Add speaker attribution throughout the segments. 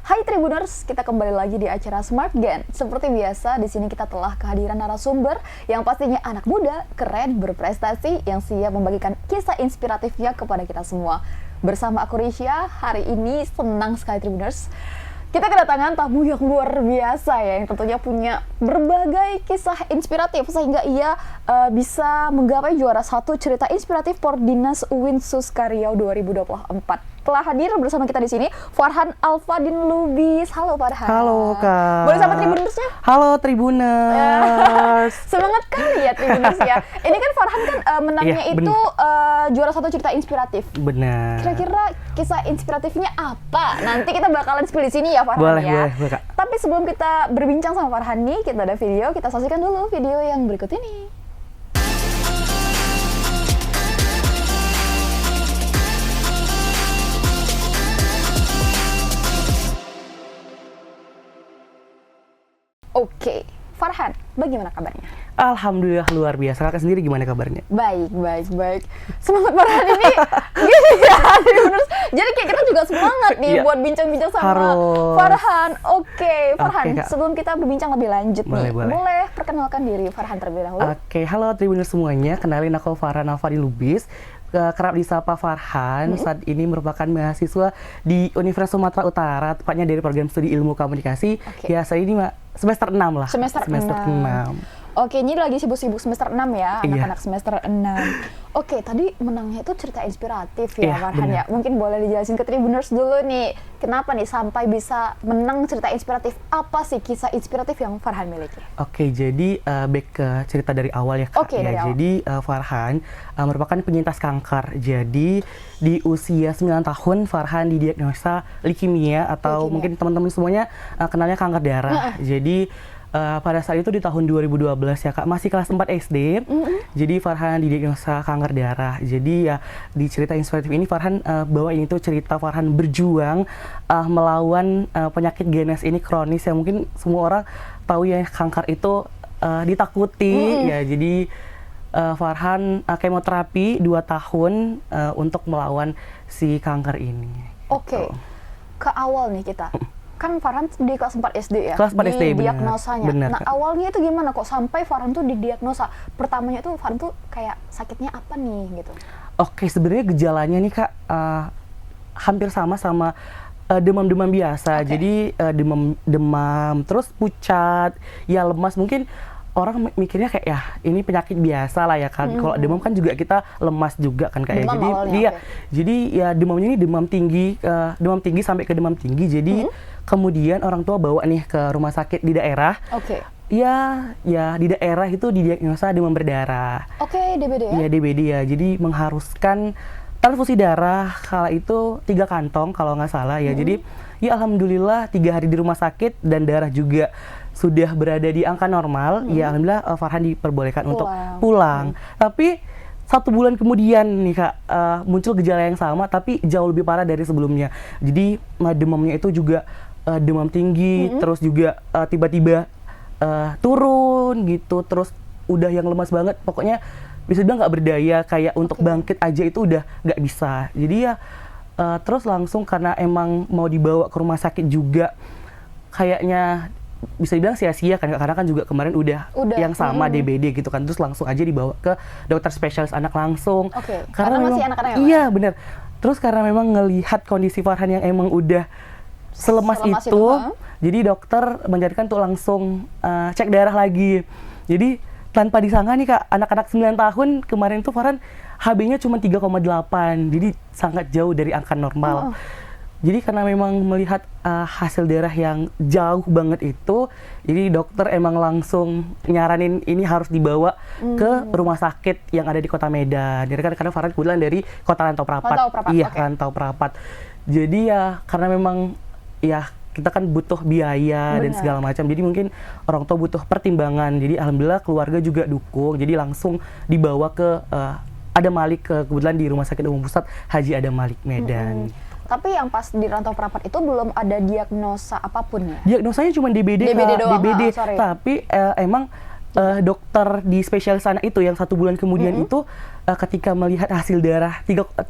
Speaker 1: Hai Tribuners, kita kembali lagi di acara Smart Gen. Seperti biasa, di sini kita telah kehadiran narasumber yang pastinya anak muda, keren, berprestasi, yang siap membagikan kisah inspiratifnya kepada kita semua. Bersama aku Risha, hari ini senang sekali Tribuners. Kita kedatangan tamu yang luar biasa ya, yang tentunya punya berbagai kisah inspiratif sehingga ia bisa menggapai juara 1 cerita inspiratif Pordinas UIN Suskaryau 2024. Telah hadir bersama kita di sini Farhan Alfadin Lubis. Halo Farhan.
Speaker 2: Halo Kak.
Speaker 1: Boleh sama Tribunersnya?
Speaker 2: Halo Tribuners.
Speaker 1: Semangat kali ya Tribuners ya. Ini kan Farhan kan menangnya
Speaker 2: Iya,
Speaker 1: itu juara 1 cerita inspiratif.
Speaker 2: Benar.
Speaker 1: Kira-kira kisah inspiratifnya apa? Nanti kita bakalan spill di sini ya Farhan ya.
Speaker 2: Boleh Kak.
Speaker 1: Tapi sebelum kita berbincang sama Farhan nih, kita ada video, kita saksikan dulu video yang berikut ini. Oke, Farhan, bagaimana kabarnya?
Speaker 2: Alhamdulillah luar biasa. Kakak sendiri gimana kabarnya?
Speaker 1: Baik. Semangat Farhan ini gini ya, Tribuners. Jadi kayak kita juga semangat nih buat bincang-bincang sama Farhan. Oke, Farhan, sebelum kita berbincang lebih lanjut boleh perkenalkan diri Farhan terlebih dahulu.
Speaker 2: Oke, halo Tribuners semuanya. Kenalin aku Farhan Alfadin Lubis. Kerap disapa Farhan. Saat ini merupakan mahasiswa di Universitas Sumatera Utara, tepatnya dari program studi ilmu komunikasi. Ya, saya ini semester 6 lah.
Speaker 1: Semester 6. Oke, ini lagi sibuk-sibuk semester 6 ya, anak-anak semester 6. Oke, tadi menangnya itu cerita inspiratif ya, Farhan ya. Mungkin boleh dijelasin ke Tribuners dulu nih, kenapa nih sampai bisa menang cerita inspiratif? Apa sih kisah inspiratif yang Farhan miliki?
Speaker 2: Oke, jadi back ke cerita dari awal ya Kak.
Speaker 1: Oke, dari awal.
Speaker 2: Jadi Farhan merupakan penyintas kanker. Jadi di usia 9 tahun Farhan didiagnosa leukemia atau mungkin teman-teman semuanya kenalnya kanker darah. Jadi pada saat itu di tahun 2012 ya Kak, masih kelas 4 SD. Jadi Farhan didiagnosa kanker darah. Jadi ya di cerita inspiratif ini Farhan bawain itu cerita Farhan berjuang melawan penyakit ganas ini kronis yang mungkin semua orang tahu ya, kanker itu ditakuti ya. Jadi Farhan kemoterapi 2 tahun untuk melawan si kanker ini.
Speaker 1: Oke, ke awal nih kita. Kan Farhan di kelas 4 SD ya?
Speaker 2: Kelas 4 SD,
Speaker 1: diagnosanya.
Speaker 2: Bener.
Speaker 1: Nah, awalnya itu gimana kok sampai Farhan tuh didiagnosa? Pertamanya tuh Farhan tuh kayak sakitnya apa nih gitu?
Speaker 2: Oke, sebenarnya gejalanya nih Kak hampir sama demam-demam biasa. Jadi demam, terus pucat, ya lemas. Mungkin orang mikirnya kayak ya ini penyakit biasa lah ya kan. Kalau demam kan juga kita lemas juga kan kayak. Jadi awalnya, jadi ya demamnya ini demam tinggi sampai ke demam tinggi. Jadi kemudian orang tua bawa nih ke rumah sakit di daerah. Ya di daerah itu didiagnosa demam berdarah.
Speaker 1: DBD ya?
Speaker 2: Iya, DBD ya. Jadi mengharuskan transfusi darah kala itu 3 kantong kalau nggak salah ya. Jadi ya alhamdulillah 3 hari di rumah sakit dan darah juga sudah berada di angka normal. Ya alhamdulillah Farhan diperbolehkan untuk pulang. Tapi 1 bulan kemudian nih Kak, muncul gejala yang sama tapi jauh lebih parah dari sebelumnya. Jadi demamnya itu juga demam tinggi, terus juga tiba-tiba turun gitu, terus udah yang lemas banget, pokoknya bisa bilang nggak berdaya, kayak untuk bangkit aja itu udah nggak bisa. Jadi ya terus langsung karena emang mau dibawa ke rumah sakit juga kayaknya bisa dibilang sia-sia kan, karena kan juga kemarin udah yang sama DBD gitu kan, terus langsung aja dibawa ke dokter spesialis anak langsung.
Speaker 1: Karena masih anak-anak ya?
Speaker 2: Iya bener. Terus karena memang ngelihat kondisi Farhan yang emang udah selemas itu, jadi dokter menjadikan tuh langsung cek darah lagi. Jadi tanpa disangka nih Kak, anak-anak 9 tahun kemarin tuh Farhan HB-nya cuma 3,8, jadi sangat jauh dari angka normal. Jadi karena memang melihat hasil darah yang jauh banget itu, jadi dokter emang langsung nyaranin ini harus dibawa ke rumah sakit yang ada di Kota Medan. Jadi karena Farhan kebetulan dari Kota Rantau Prapat. Iya, Rantau Prapat. Jadi ya karena memang ya kita kan butuh biaya dan segala macam, jadi mungkin orang tua butuh pertimbangan. Jadi alhamdulillah keluarga juga dukung, jadi langsung dibawa ke Adam Malik, kebetulan di Rumah Sakit Umum Pusat Haji Adam Malik Medan.
Speaker 1: Tapi yang pas di Rantau Prapat itu belum ada diagnosa apapun ya?
Speaker 2: Diagnosanya cuma DBD
Speaker 1: doang,
Speaker 2: DBD. Tapi emang dokter di spesialis anak itu yang 1 bulan kemudian itu ketika melihat hasil darah 3,8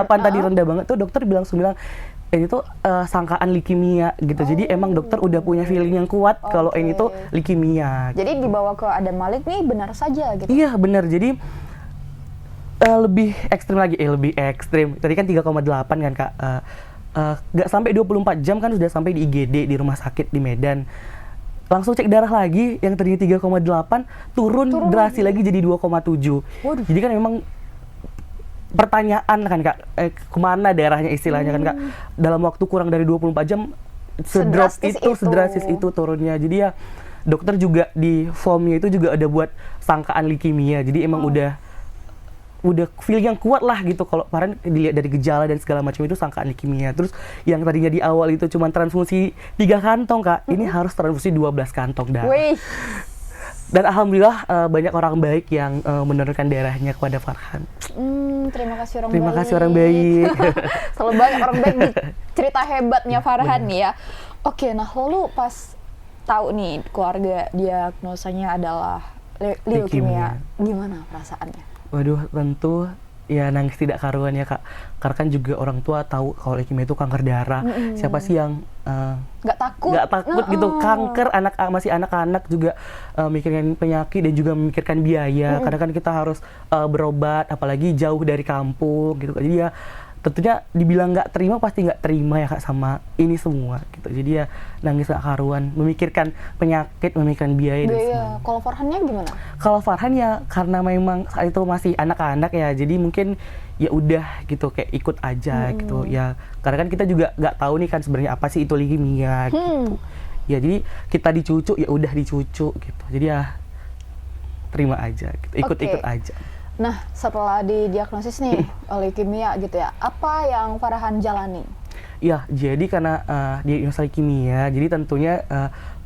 Speaker 2: tadi rendah banget tuh, dokter langsung bilang ini tuh sangkaan leukemia gitu. Jadi emang dokter udah punya feeling yang kuat kalau ini tuh leukemia.
Speaker 1: Jadi dibawa ke Adam Malik nih benar saja gitu.
Speaker 2: Iya benar. Jadi lebih ekstrim lagi, lebih ekstrim. Tadi kan 3,8 kan Kak. Nggak sampai 24 jam kan sudah sampai di IGD di rumah sakit di Medan. Langsung cek darah lagi, yang tadinya 3,8 turun drastis lagi jadi 2,7. Jadi kan memang pertanyaan kan Kak, kemana darahnya istilahnya kan Kak, dalam waktu kurang dari 24 jam sedrastis itu turunnya. Jadi ya dokter juga di formnya itu juga ada buat sangkaan leukemia. Jadi emang udah feeling yang kuat lah gitu kalau Farhan dilihat dari gejala dan segala macam itu sangkaan leukemia. Terus yang tadinya di awal itu cuma transfusi 3 kantong Kak, ini harus transfusi 12 kantong darah. Dan alhamdulillah banyak orang baik yang mendonorkan darahnya kepada Farhan.
Speaker 1: Terima kasih orang baik.
Speaker 2: Terima kasih orang baik.
Speaker 1: Selalu banyak orang baik di cerita hebatnya Farhan nih ya. Oke, nah lalu pas tahu nih keluarga diagnosanya adalah leukemia, gimana perasaannya?
Speaker 2: Waduh, tentu ya nangis tidak karuan ya Kak. Karena kan juga orang tua tahu kalau leukemia itu kanker darah. Siapa sih yang
Speaker 1: nggak takut
Speaker 2: gitu, kanker masih anak-anak juga mikirkan penyakit dan juga memikirkan biaya. Karena kan kita harus berobat, apalagi jauh dari kampung gitu. Jadi ya tentunya dibilang nggak terima pasti nggak terima ya Kak sama ini semua gitu. Jadi ya nangis nggak karuan, memikirkan penyakit, memikirkan biaya dan sebagainya.
Speaker 1: Kalau Farhannya gimana?
Speaker 2: Kalau Farhan ya karena memang saat itu masih anak-anak ya, jadi mungkin ya udah gitu kayak ikut aja gitu ya. Karena kan kita juga nggak tahu nih kan sebenarnya apa sih itu leukemia gitu. Ya jadi kita dicucu ya udah dicucu gitu. Jadi ya terima aja gitu, ikut-ikut aja.
Speaker 1: Nah, setelah didiagnosis nih leukemia gitu ya, apa yang Farhan jalani?
Speaker 2: Ya, jadi karena diagnosis leukemia, jadi tentunya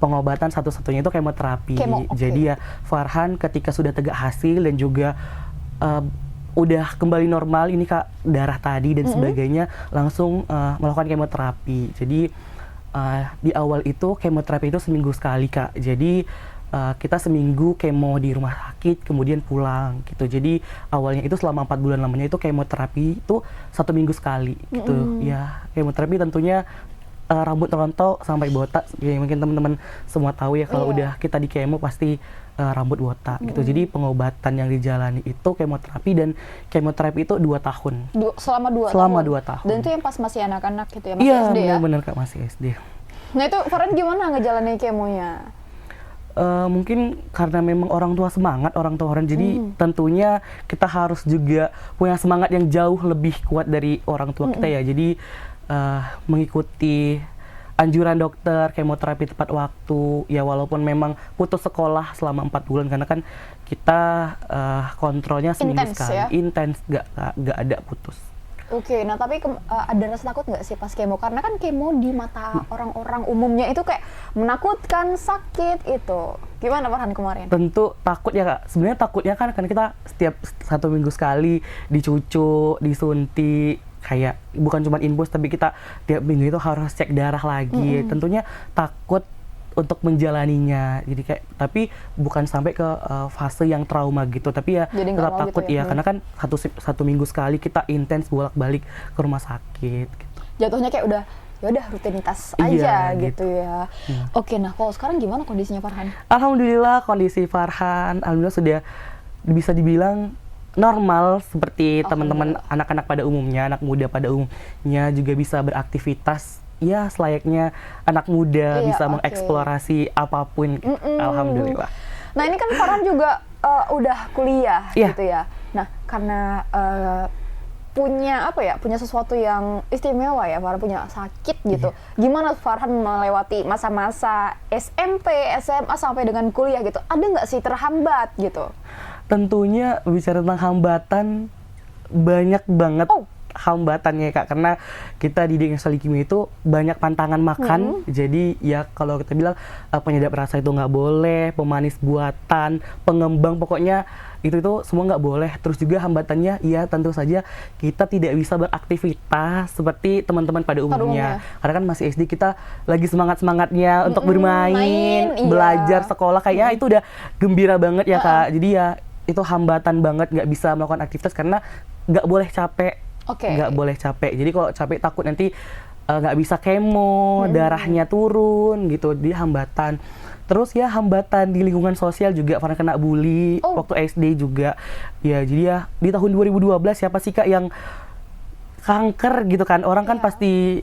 Speaker 2: pengobatan satu-satunya itu kemoterapi. Jadi ya Farhan ketika sudah tegak hasil dan juga udah kembali normal ini Kak, darah tadi dan sebagainya, langsung melakukan kemoterapi. Jadi di awal itu kemoterapi itu seminggu sekali Kak. Jadi kita seminggu kemo di rumah sakit, kemudian pulang gitu. Jadi awalnya itu selama 4 bulan lamanya itu kemoterapi itu 1 minggu sekali gitu. Ya kemoterapi tentunya rambut rontok sampai botak. Ya mungkin teman-teman semua tahu ya kalau udah kita di kemo pasti rambut botak gitu. Jadi pengobatan yang dijalani itu kemoterapi, dan kemoterapi itu 2 tahun.
Speaker 1: Selama
Speaker 2: 2 tahun.
Speaker 1: Dan itu yang pas masih anak-anak gitu ya, masih SD ya?
Speaker 2: Iya benar Kak, masih SD.
Speaker 1: Nah itu Farhan gimana ngejalanin kemonya?
Speaker 2: Mungkin karena memang orang tua semangat, orang tua Farhan, jadi tentunya kita harus juga punya semangat yang jauh lebih kuat dari orang tua kita ya. Jadi mengikuti anjuran dokter, kemoterapi tepat waktu ya, walaupun memang putus sekolah selama 4 bulan karena kan kita kontrolnya seminggu sekali, intens, nggak ada putus.
Speaker 1: Oke, nah tapi ada rasa takut nggak sih pas kemo? Karena kan kemo di mata orang-orang umumnya itu kayak menakutkan, sakit itu. Gimana Farhan kemarin?
Speaker 2: Tentu takut ya Kak. Sebenarnya takutnya kan kita setiap 1 minggu sekali dicucu, disuntik, kayak bukan cuma infus tapi kita tiap minggu itu harus cek darah lagi. Tentunya takut untuk menjalaninya, jadi kayak tapi bukan sampai ke fase yang trauma gitu, tapi ya tetap takut gitu ya, karena kan satu minggu sekali kita intens bolak-balik ke rumah sakit gitu.
Speaker 1: Jatuhnya kayak udah rutinitas aja gitu ya. Oke, nah kalau sekarang gimana kondisinya Farhan?
Speaker 2: Alhamdulillah kondisi Farhan sudah bisa dibilang normal seperti teman-teman anak-anak pada umumnya, anak muda pada umumnya juga bisa beraktivitas ya selayaknya anak muda, bisa mengeksplorasi apapun gitu. Alhamdulillah.
Speaker 1: Nah ini kan Farhan juga udah kuliah gitu ya. Nah karena punya sesuatu yang istimewa ya, Farhan punya sakit gitu. Gimana Farhan melewati masa-masa SMP, SMA sampai dengan kuliah gitu? Ada nggak sih terhambat gitu?
Speaker 2: Tentunya bicara tentang hambatan, banyak banget hambatannya Kak, karena kita di diagnosis leukemia itu banyak pantangan makan. Jadi ya kalau kita bilang penyedap rasa itu nggak boleh, pemanis buatan, pengembang, pokoknya itu semua nggak boleh. Terus juga hambatannya ya tentu saja kita tidak bisa beraktivitas seperti teman-teman pada umumnya. Karena kan masih SD, kita lagi semangat-semangatnya untuk bermain, belajar, sekolah, kayaknya itu udah gembira banget ya Kak. Jadi ya itu hambatan banget, nggak bisa melakukan aktivitas karena nggak boleh capek. Nggak boleh capek. Jadi kalau capek takut nanti nggak bisa kemo, darahnya turun gitu, dia hambatan. Terus ya hambatan di lingkungan sosial juga, Farhan kena bully waktu SD juga. Ya jadi ya di tahun 2012 siapa sih Kak yang kanker gitu kan, orang kan pasti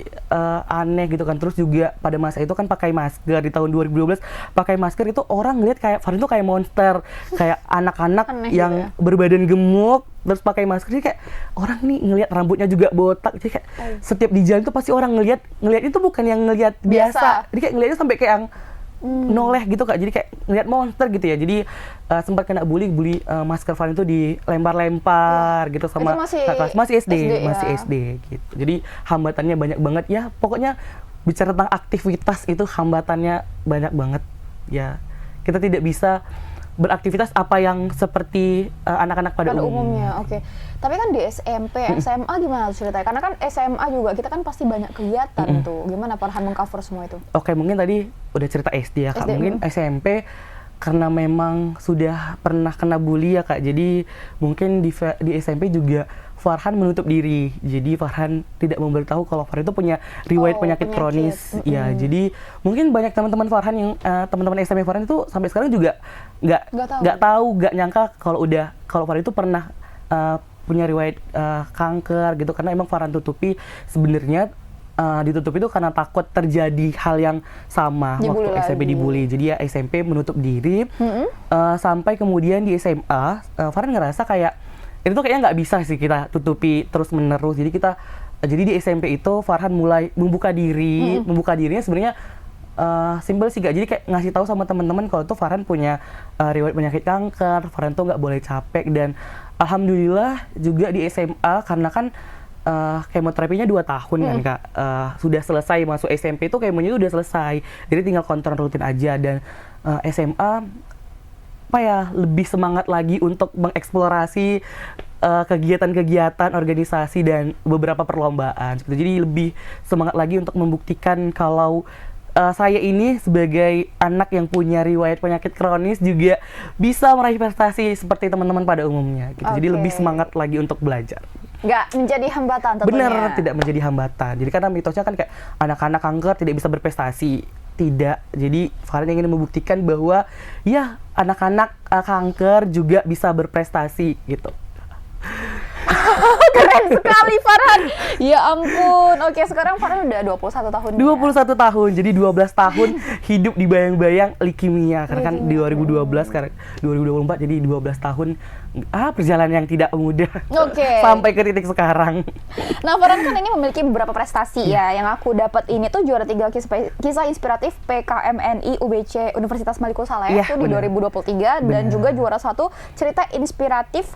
Speaker 2: aneh gitu kan. Terus juga pada masa itu kan pakai masker, di tahun 2012 pakai masker itu orang ngeliat kayak Farhan tuh kayak monster, kayak anak-anak yang berbadan gemuk terus pakai masker. Jadi kayak orang ini ngelihat rambutnya juga botak, jadi kayak setiap di jalan tuh pasti orang ngelihat itu bukan yang ngelihat biasa. Jadi kayak ngelihatnya sampai kayak yang noleh gitu Kak, jadi kayak ngeliat monster gitu ya. Jadi sempat kena bully masker Farhan itu dilempar-lempar gitu sama kakak kelas, masih SD gitu. Jadi hambatannya banyak banget ya, pokoknya bicara tentang aktivitas itu hambatannya banyak banget ya. Kita tidak bisa beraktivitas apa yang seperti anak-anak pada umumnya.
Speaker 1: Oke. Tapi kan di SMP, SMA gimana ceritanya? Karena kan SMA juga kita kan pasti banyak kegiatan tuh. Gimana Farhan mengcover semua itu?
Speaker 2: Oke, mungkin tadi udah cerita SD ya Kak. Mungkin SMP karena memang sudah pernah kena bully ya Kak. Jadi mungkin di SMP juga Farhan menutup diri. Jadi Farhan tidak memberitahu kalau Farhan itu punya riwayat penyakit kronis. Ya, jadi mungkin banyak teman-teman Farhan yang teman-teman SMP Farhan itu sampai sekarang juga nggak tahu, nggak nyangka kalau Farhan itu pernah punya riwayat kanker gitu, karena emang Farhan tutupi sebenarnya. Ditutup itu karena takut terjadi hal yang sama waktu SMP dibully. Jadi ya SMP menutup diri sampai kemudian di SMA Farhan ngerasa kayak itu tuh kayaknya nggak bisa sih kita tutupi terus menerus. Jadi di SMP itu Farhan mulai membuka diri. Membuka dirinya sebenarnya simpel sih Kak. Jadi kayak ngasih tahu sama teman-teman kalau tuh Farhan punya riwayat penyakit kanker, Farhan tuh nggak boleh capek. Dan alhamdulillah juga di SMA karena kan kemoterapinya 2 tahun kan Kak, sudah selesai. Masuk SMP itu kemonya udah selesai, jadi tinggal kontrol rutin aja. Dan SMA lebih semangat lagi untuk mengeksplorasi kegiatan-kegiatan organisasi dan beberapa perlombaan. Jadi lebih semangat lagi untuk membuktikan kalau saya ini sebagai anak yang punya riwayat penyakit kronis juga bisa meraih prestasi seperti teman-teman pada umumnya gitu. Jadi lebih semangat lagi untuk belajar.
Speaker 1: Nggak menjadi hambatan tentunya.
Speaker 2: Bener, tidak menjadi hambatan. Jadi karena mitosnya kan kayak anak-anak kanker tidak bisa berprestasi. Tidak. Jadi Farhan ingin membuktikan bahwa ya anak-anak kanker juga bisa berprestasi gitu.
Speaker 1: Keren sekali Farhan. Ya ampun. Oke, sekarang Farhan udah 21 tahun.
Speaker 2: 21 tahun. Jadi 12 tahun hidup di bayang-bayang leukemia. Karena kan di 2012 sekarang 2024 jadi 12 tahun perjalanan yang tidak mudah. Sampai ke titik sekarang.
Speaker 1: Nah, Farhan kan ini memiliki beberapa prestasi ya. Yang aku dapat ini tuh juara 3 kisah inspiratif PKMNI UBC Universitas Maliku Saleh itu di 2023 dan juga juara 1 cerita inspiratif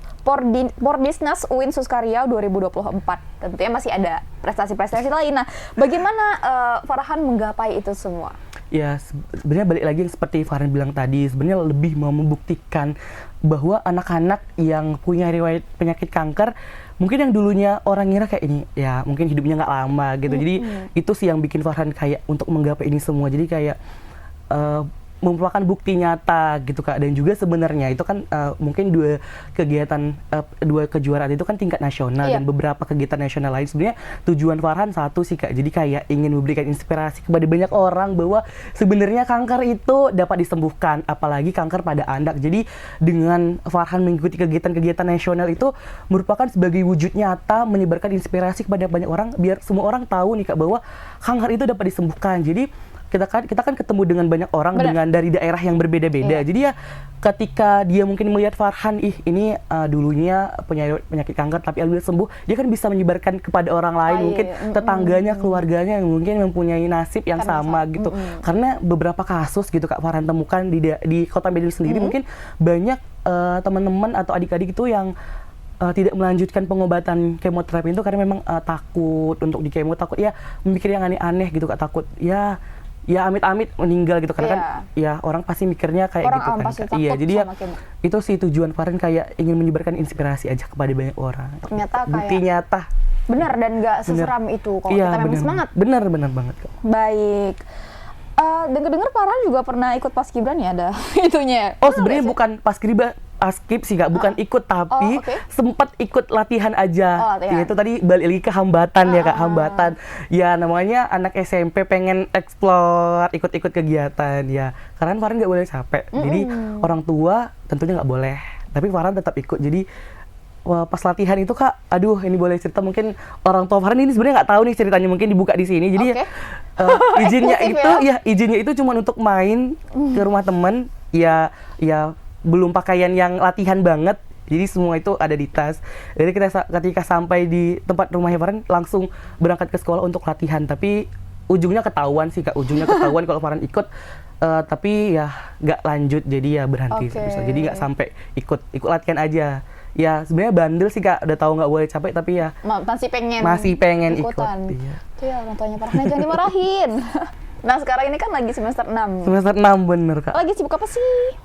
Speaker 1: Pordisnas UIN Suskarya 2024. Tentunya masih ada prestasi-prestasi lain. Nah, bagaimana Farhan menggapai itu semua?
Speaker 2: Ya, sebenarnya balik lagi seperti Farhan bilang tadi, sebenarnya lebih mau membuktikan bahwa anak-anak yang punya riwayat penyakit kanker, mungkin yang dulunya orang ngira kayak ini, ya mungkin hidupnya nggak lama gitu. Jadi itu sih yang bikin Farhan kayak untuk menggapai ini semua. Jadi kayak merupakan bukti nyata gitu Kak. Dan juga sebenarnya itu kan mungkin dua kejuaraan itu kan tingkat nasional dan beberapa kegiatan nasional lain. Sebenarnya tujuan Farhan satu sih Kak, jadi kayak ingin memberikan inspirasi kepada banyak orang bahwa sebenarnya kanker itu dapat disembuhkan, apalagi kanker pada anak. Jadi dengan Farhan mengikuti kegiatan-kegiatan nasional itu merupakan sebagai wujud nyata menyebarkan inspirasi kepada banyak orang biar semua orang tahu nih Kak bahwa kanker itu dapat disembuhkan. Jadi kita kan ketemu dengan banyak orang dengan dari daerah yang berbeda-beda. Jadi ya ketika dia mungkin melihat Farhan, ini dulunya punya penyakit kanker tapi alhamdulillah sembuh, dia kan bisa menyebarkan kepada orang lain, mungkin tetangganya, keluarganya yang mungkin mempunyai nasib yang sama gitu. Karena beberapa kasus gitu Kak Farhan temukan di Kota Medan sendiri, mungkin banyak teman-teman atau adik-adik itu yang tidak melanjutkan pengobatan kemoterapi itu karena memang takut untuk di kemo, takut ya memikir yang aneh-aneh gitu Kak, takut ya amit-amit meninggal gitu karena kan ya orang pasti mikirnya kayak
Speaker 1: orang
Speaker 2: gitu kan
Speaker 1: Kak.
Speaker 2: Iya, jadi ya itu sih tujuan Farhan, kayak ingin menyebarkan inspirasi aja kepada banyak orang.
Speaker 1: Ternyata
Speaker 2: bukti nyata.
Speaker 1: Benar dan nggak seseram itu kalau kita memang semangat.
Speaker 2: Benar banget Kak.
Speaker 1: Baik. Dengar-dengar Farhan juga pernah ikut Paskibran ya, ada itunya.
Speaker 2: Oh, sebenarnya bukan skip sih Kak, bukan ikut tapi
Speaker 1: oke.
Speaker 2: sempat ikut latihan aja.
Speaker 1: Oh, latihan.
Speaker 2: Itu tadi balik lagi ke hambatan ya Kak, hambatan. Ya namanya anak SMP pengen explore, ikut-ikut kegiatan ya. Karena kan Farhan nggak boleh capek. Jadi orang tua tentunya nggak boleh, tapi Farhan tetap ikut. Jadi wah, pas latihan itu Kak, aduh ini boleh cerita, mungkin orang tua Farhan ini sebenarnya nggak tahu nih ceritanya, mungkin dibuka di sini. Jadi izinnya
Speaker 1: Eksklusif
Speaker 2: itu ya izinnya itu cuma untuk main ke rumah temen, ya belum pakaian yang latihan banget. Jadi semua itu ada di tas. Jadi ketika sampai di tempat rumahnya Farhan langsung berangkat ke sekolah untuk latihan. Tapi ujungnya ketahuan sih Kak, ujungnya ketahuan kalau Farhan ikut. Tapi ya nggak lanjut, jadi ya berhenti. Jadi nggak sampai ikut latihan aja. Ya sebenarnya bandel sih Kak, udah tahu nggak boleh capek tapi ya masih pengen
Speaker 1: ikutan.
Speaker 2: ikut. Iya.
Speaker 1: Itu ya orang tuanya Farhan jangan dimarahin. Nah sekarang ini kan lagi semester 6.
Speaker 2: Semester 6 bener Kak.
Speaker 1: Lagi sibuk apa sih?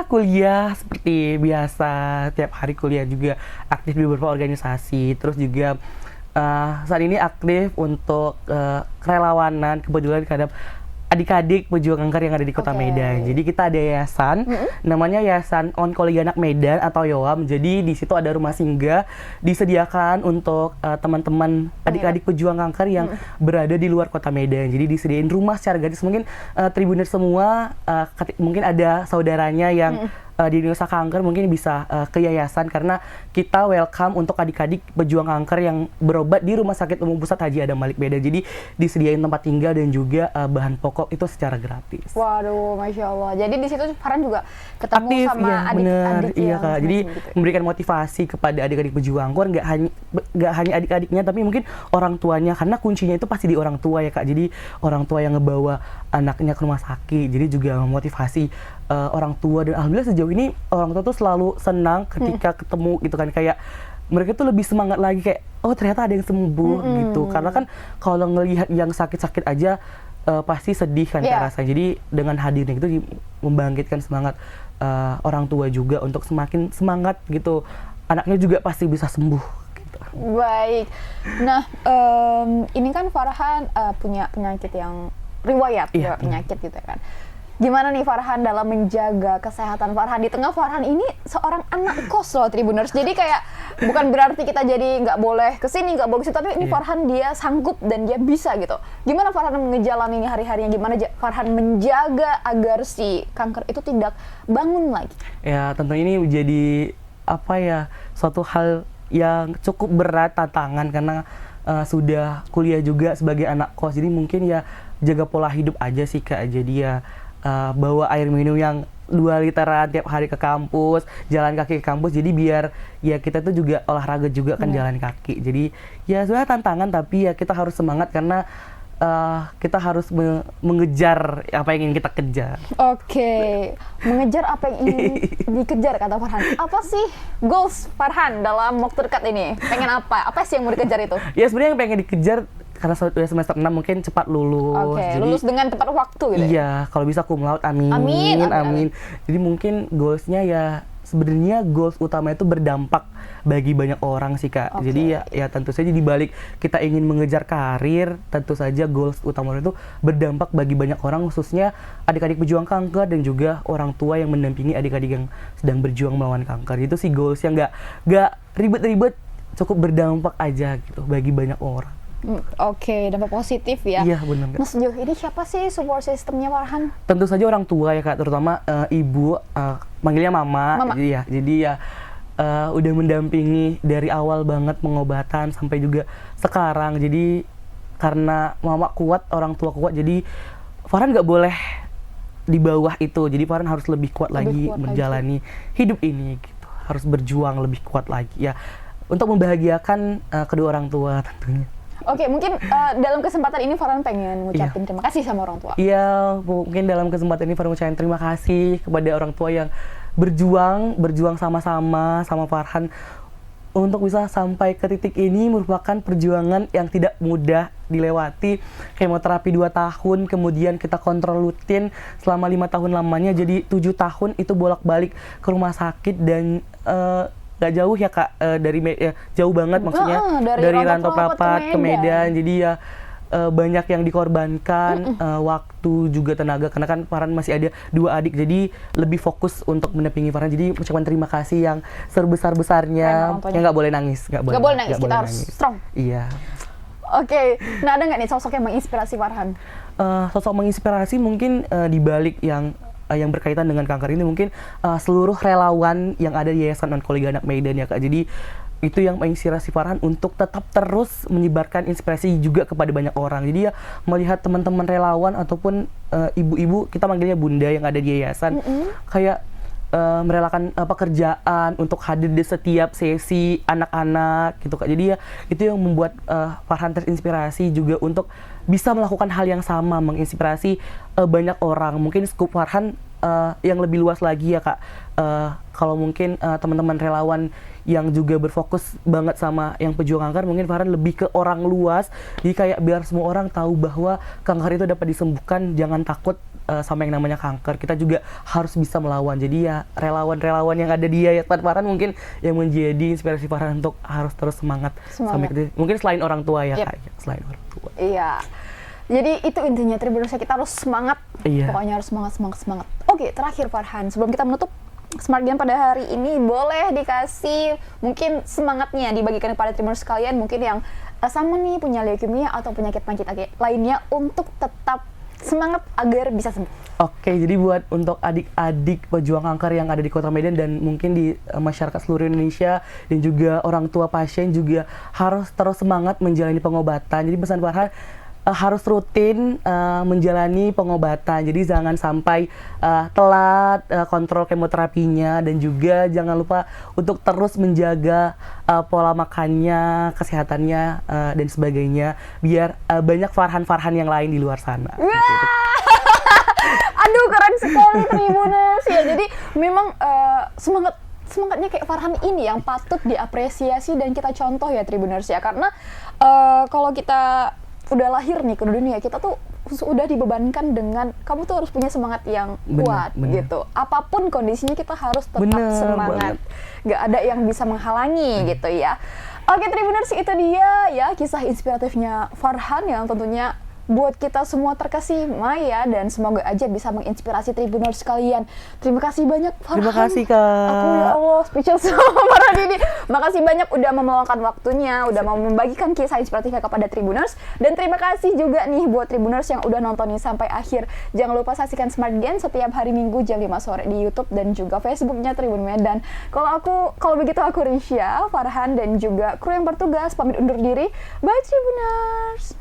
Speaker 2: Kuliah seperti biasa, tiap hari kuliah, juga aktif di beberapa organisasi, terus juga saat ini aktif untuk kerelawanan kepedulian terhadap adik-adik pejuang kanker yang ada di Kota Medan. Jadi kita ada yayasan, namanya Yayasan Onkologi Anak Medan atau YOAM. Jadi di situ ada rumah singgah disediakan untuk teman-teman adik-adik pejuang kanker yang berada di luar Kota Medan. Jadi disediain rumah secara gratis. Mungkin Tribuners semua, mungkin ada saudaranya yang diagnosa kanker, mungkin bisa ke yayasan, karena kita welcome untuk adik-adik pejuang kanker yang berobat di Rumah Sakit Umum Pusat Haji Adam Malik Medan. Jadi disediain tempat tinggal dan juga bahan pokok itu secara gratis.
Speaker 1: Waduh, Masya Allah. Jadi di situ Farhan juga ketemu
Speaker 2: Aktif,
Speaker 1: sama
Speaker 2: iya,
Speaker 1: adik-adik
Speaker 2: iya
Speaker 1: yang
Speaker 2: Kak. Jadi
Speaker 1: gitu.
Speaker 2: memberikan motivasi kepada adik-adik pejuang kanker, nggak hanya adik-adiknya, tapi mungkin orang tuanya, karena kuncinya itu pasti di orang tua ya Kak. Jadi orang tua yang ngebawa anaknya ke rumah sakit, jadi juga memotivasi orang tua. Dan alhamdulillah sejauh ini orang tua tuh selalu senang ketika ketemu gitu kan, kayak mereka tuh lebih semangat lagi, kayak oh ternyata ada yang sembuh gitu. Karena kan kalau ngelihat yang sakit-sakit aja pasti sedih kan Kak rasanya. Jadi dengan hadirnya itu membangkitkan semangat orang tua juga untuk semakin semangat gitu, anaknya juga pasti bisa sembuh gitu.
Speaker 1: Baik. Nah, ini kan Farhan punya penyakit yang riwayat penyakit gitu kan. Gimana nih Farhan dalam menjaga kesehatan Farhan di tengah Farhan ini seorang anak kos loh Tribuners. Jadi kayak bukan berarti kita jadi nggak boleh kesini, nggak boleh kesini, tapi ini Farhan dia sanggup dan dia bisa gitu. Gimana Farhan menjalani hari-harinya? Gimana Farhan menjaga agar si kanker itu tidak bangun lagi?
Speaker 2: Ya tentu ini menjadi suatu hal yang cukup berat, tantangan, karena sudah kuliah juga sebagai anak kos. Jadi mungkin ya jaga pola hidup aja sih Kak. Jadi ya bawa air minum yang 2 literan tiap hari ke kampus, jalan kaki ke kampus. Jadi biar ya kita tuh juga olahraga juga kan, jalan kaki. Jadi ya sebenarnya tantangan, tapi ya kita harus semangat karena kita harus mengejar apa yang ingin kita kejar.
Speaker 1: Oke, mengejar apa yang ingin dikejar kata Farhan. Apa sih goals Farhan dalam waktu dekat ini? Pengen apa? Apa sih yang mau dikejar itu?
Speaker 2: Ya sebenarnya yang pengen dikejar, karena sudah semester 6 mungkin cepat lulus.
Speaker 1: Jadi, lulus dengan tepat waktu gitu.
Speaker 2: Iya, kalau bisa cum laude, amin. Jadi mungkin goalsnya ya sebenarnya goals utama itu berdampak bagi banyak orang sih Kak. Jadi ya tentu saja di balik kita ingin mengejar karir, tentu saja goals utama itu berdampak bagi banyak orang, khususnya adik-adik pejuang kanker dan juga orang tua yang mendampingi adik-adik yang sedang berjuang melawan kanker. Itu sih goals yang nggak ribet-ribet, cukup berdampak aja gitu bagi banyak orang.
Speaker 1: Oke, dampak positif ya.
Speaker 2: Iya benar.
Speaker 1: Nah sejauh ini siapa sih support sistemnya Farhan?
Speaker 2: Tentu saja orang tua ya Kak, terutama ibu, manggilnya mama. Jadi ya udah mendampingi dari awal banget pengobatan sampai juga sekarang. Jadi karena mama kuat, orang tua kuat, jadi Farhan nggak boleh di bawah itu. Jadi Farhan harus lebih kuat lagi menjalani hidup ini gitu. Harus berjuang lebih kuat lagi ya untuk membahagiakan kedua orang tua tentunya.
Speaker 1: Oke, mungkin dalam kesempatan ini Farhan pengen ngucapin terima kasih sama orang tua.
Speaker 2: Iya, mungkin dalam kesempatan ini Farhan ngucapin terima kasih kepada orang tua yang berjuang sama-sama sama Farhan untuk bisa sampai ke titik ini. Merupakan perjuangan yang tidak mudah dilewati. Kemoterapi 2 tahun, kemudian kita kontrol rutin selama 5 tahun lamanya, jadi 7 tahun itu bolak-balik ke rumah sakit. Dan gak jauh ya Kak, jauh banget maksudnya, dari Rantau Prapat ke Medan. Jadi ya banyak yang dikorbankan, waktu juga tenaga, karena kan Farhan masih ada 2 adik, jadi lebih fokus untuk mendampingi Farhan. Jadi ucapan terima kasih yang sebesar-besarnya. Ya nggak boleh nangis,
Speaker 1: nggak boleh nangis, kita harus strong.
Speaker 2: Iya.
Speaker 1: Oke, nah ada nggak nih sosok yang menginspirasi Farhan?
Speaker 2: Sosok menginspirasi mungkin di balik yang berkaitan dengan kanker ini mungkin seluruh relawan yang ada di Yayasan Onkologi Anak Medan ya Kak. Jadi itu yang menginspirasi Farhan untuk tetap terus menyebarkan inspirasi juga kepada banyak orang. Jadi ya melihat teman-teman relawan ataupun ibu-ibu, kita manggilnya bunda yang ada di yayasan, kayak merelakan pekerjaan untuk hadir di setiap sesi anak-anak gitu Kak. Jadi ya itu yang membuat Farhan terinspirasi juga untuk bisa melakukan hal yang sama, menginspirasi banyak orang. Mungkin skup Farhan yang lebih luas lagi ya Kak. Kalau mungkin teman-teman relawan yang juga berfokus banget sama yang pejuang kanker, mungkin Farhan lebih ke orang luas. Jadi kayak biar semua orang tahu bahwa kanker itu dapat disembuhkan, jangan takut sama yang namanya kanker. Kita juga harus bisa melawan. Jadi ya relawan-relawan yang ada di Yayasan Farhan mungkin yang menjadi inspirasi Farhan untuk harus terus semangat. Sampai mungkin selain orang tua ya Kak, selain orang tua.
Speaker 1: Iya. Jadi itu intinya Tribuners, kita harus semangat.
Speaker 2: Iya.
Speaker 1: Pokoknya harus semangat. Oke, terakhir Farhan, sebelum kita menutup Smart Gen pada hari ini, boleh dikasih mungkin semangatnya dibagikan kepada Tribuners sekalian, mungkin yang sama nih punya leukemia atau penyakit-penyakit lainnya untuk tetap semangat agar bisa sembuh.
Speaker 2: Oke, jadi buat untuk adik-adik pejuang kanker yang ada di Kota Medan dan mungkin di masyarakat seluruh Indonesia dan juga orang tua pasien juga harus terus semangat menjalani pengobatan. Jadi pesan Farhan harus rutin menjalani pengobatan. Jadi jangan sampai telat kontrol kemoterapinya, dan juga jangan lupa untuk terus menjaga pola makannya, kesehatannya dan sebagainya, biar banyak Farhan-Farhan yang lain di luar sana. Gitu.
Speaker 1: Aduh, keren sekali Tribuners ya. Jadi memang semangatnya kayak Farhan ini yang patut diapresiasi dan kita contoh ya Tribuners ya. Karena kalau kita udah lahir nih ke dunia, kita tuh udah dibebankan dengan kamu tuh harus punya semangat yang kuat gitu. Apapun kondisinya kita harus tetap semangat. Gak ada yang bisa menghalangi gitu ya. Oke Tribuners, itu dia ya kisah inspiratifnya Farhan yang tentunya buat kita semua terkesima ya, dan semoga aja bisa menginspirasi Tribuners sekalian. Terima kasih banyak Farhan.
Speaker 2: Terima kasih Kak.
Speaker 1: Aku ya Allah speechless sama Farhan ini. Makasih banyak udah meluangkan waktunya, udah mau membagikan kisah inspiratifnya kepada Tribuners, dan terima kasih juga nih buat Tribuners yang udah nontonin sampai akhir. Jangan lupa saksikan Smart Gen setiap hari Minggu jam 5 sore di YouTube dan juga Facebooknya Tribun Medan. Kalau begitu aku Risha, Farhan dan juga kru yang bertugas pamit undur diri. Bye Tribuners.